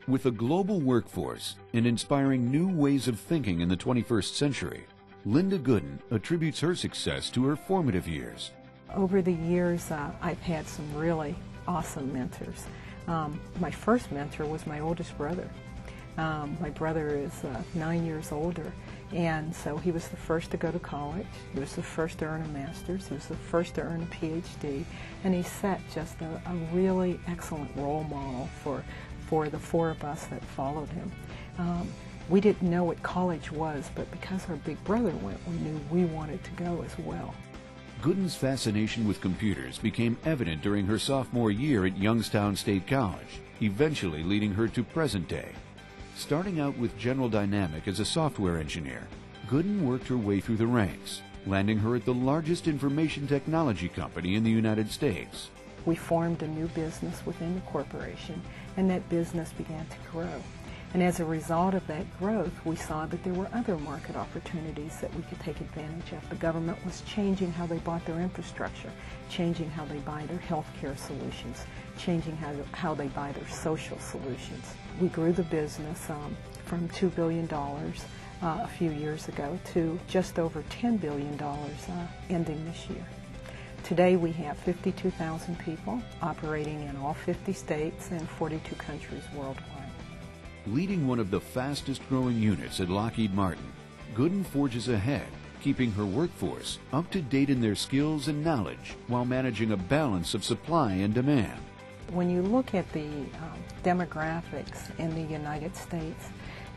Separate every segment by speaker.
Speaker 1: With a global workforce and inspiring new ways of thinking in the 21st century, Linda Gooden attributes her success to her formative years.
Speaker 2: Over the years, I've had some really awesome mentors. My first mentor was my oldest brother. My brother is 9 years older, and so he was the first to go to college. He was the first to earn a master's. He was the first to earn a PhD, and he set just a really excellent role model for the four of us that followed him. We didn't know what college was, but because our big brother went, we knew we wanted to go as well.
Speaker 1: Gooden's fascination with computers became evident during her sophomore year at Youngstown State College, eventually leading her to present day. Starting out with General Dynamics as a software engineer, Gooden worked her way through the ranks, landing her at the largest information technology company in the United States.
Speaker 2: We formed a new business within the corporation, and that business began to grow. And as a result of that growth, we saw that there were other market opportunities that we could take advantage of. The government was changing how they bought their infrastructure, changing how they buy their healthcare solutions, changing how they buy their social solutions. We grew the business from $2 billion a few years ago to just over $10 billion ending this year. Today we have 52,000 people operating in all 50 states and 42 countries worldwide.
Speaker 1: Leading one of the fastest growing units at Lockheed Martin, Gooden forges ahead, keeping her workforce up to date in their skills and knowledge while managing a balance of supply and demand.
Speaker 2: When you look at the demographics in the United States,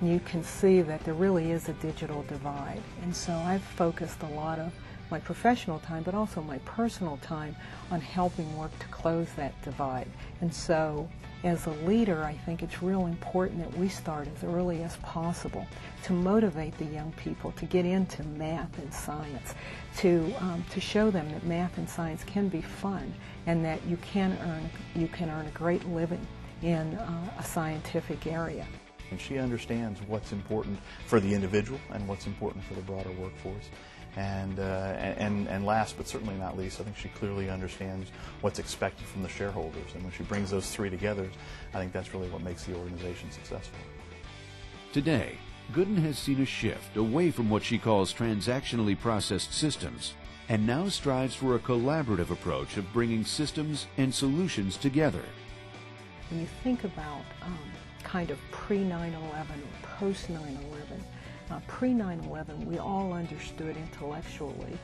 Speaker 2: you can see that there really is a digital divide. And so I've focused a lot of my professional time, but also my personal time, on helping work to close that divide. And so as a leader, I think it's real important that we start as early as possible to motivate the young people to get into math and science, to show them that math and science can be fun and that you can earn a great living in a scientific area.
Speaker 3: And she understands what's important for the individual and what's important for the broader workforce. And last but certainly not least, I think she clearly understands what's expected from the shareholders. And when she brings those three together, I think that's really what makes the organization successful.
Speaker 1: Today, Gooden has seen a shift away from what she calls transactionally processed systems and now strives for a collaborative approach of bringing systems and solutions together.
Speaker 2: When you think about kind of pre-9/11 or post-9/11, pre-9/11, we all understood intellectually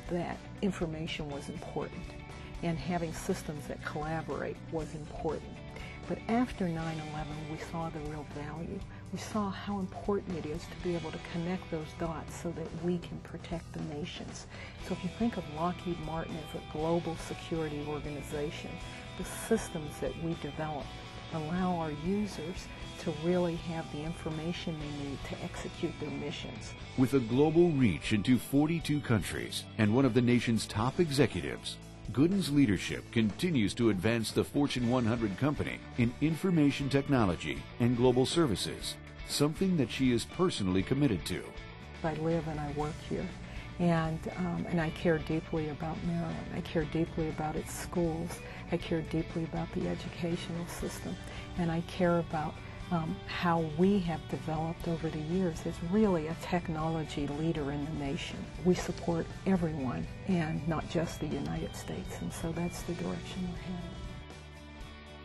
Speaker 2: that information was important and having systems that collaborate was important. But after 9/11, we saw the real value. We saw how important it is to be able to connect those dots so that we can protect the nations. So if you think of Lockheed Martin as a global security organization, the systems that we develop allow our users to really have the information they need to execute their missions.
Speaker 1: With a global reach into 42 countries and one of the nation's top executives, Gooden's leadership continues to advance the Fortune 100 company in information technology and global services, something that she is personally committed to.
Speaker 2: I live and I work here, and I care deeply about Maryland. I care deeply about its schools. I care deeply about the educational system, and I care about how we have developed over the years as really a technology leader in the nation. We support everyone and not just the United States, and so that's the direction we're headed.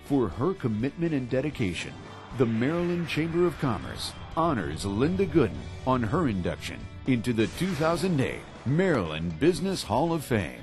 Speaker 1: For her commitment and dedication, the Maryland Chamber of Commerce honors Linda Gooden on her induction into the 2008 Maryland Business Hall of Fame.